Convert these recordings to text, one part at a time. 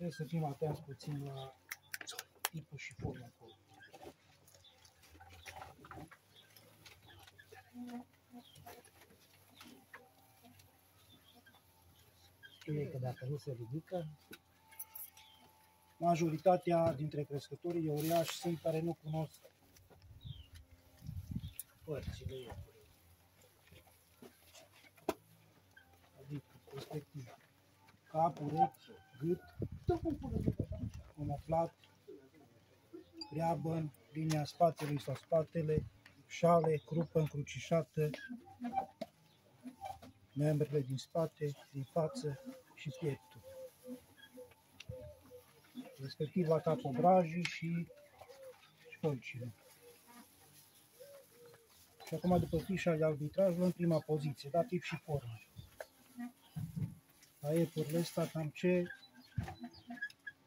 Trebuie să fim atenți puțin la tipul și forma acolo. Știu că dacă nu se ridică, Majoritatea dintre crescătorii uriași sunt care nu cunosc părțile iepurii. adică, respectiv, cap, urechi, gât, omoflat, reabăn, linia spatelui sau spatele, șale, crupă încrucișată, membrele din spate, din față și pieptul. Respectiv la cap obrajii și școlcile. Și acum, după fișa de arbitraj, luăm prima poziție, da, tip și formă. La iepurile astea, cam ce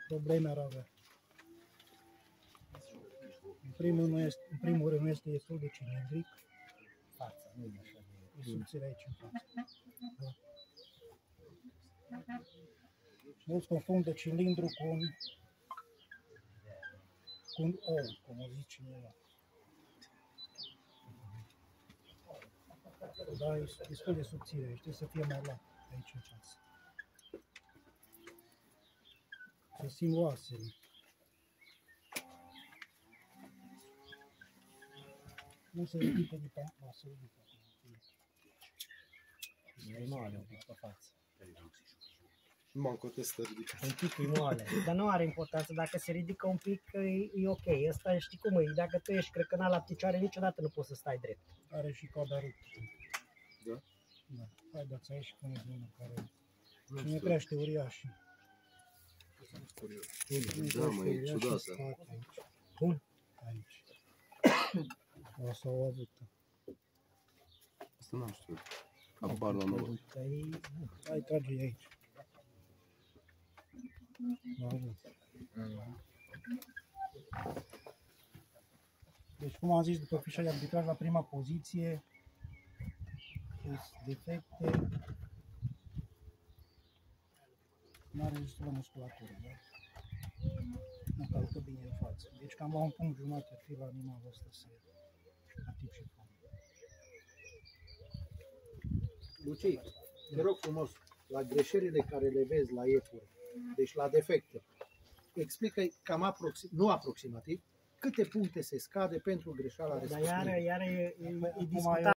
probleme ar avea. În primul rând nu este destul de cilindric, Fața, nu e așa de... e subțire aici în față. Da. Mulți confundă cilindru cu un ou, cum o zice cineva. Da, e destul de subțire, trebuie să fie mai lat aici în față. Să simt oasele. Nu se ridică de pe masă, ridică acum. E moale un pic pe față. M-am contestat ridicat. Un pic e moale. Dar nu are importanță. Dacă se ridică un pic, e ok. Ăsta știi cum e. Dacă tu ești crăcănat la picioare, niciodată nu poți să stai drept. Are și coada ruptă. Da? Da. Hai, dați aici și puneți unul care... Cine crește uriașii. Da, mă, e ciudată. Bun. Aici. O să o avut. Asta n-am știut. Habar la nouă. Hai, trage aici. Deci, cum am zis, după fișa de arbitraj, la prima poziție, defecte, nu are destulă musculatură, da? Nu călcă bine în față. Deci cam la un punct jumătate ar fi la animalul ăsta să la tip și formă. Luci, te rog frumos, la greșelile care le vezi la iepuri, deci la defecte, explică cam nu aproximativ, câte puncte se scade pentru greșeala respectivă. Dar iară e discutabil.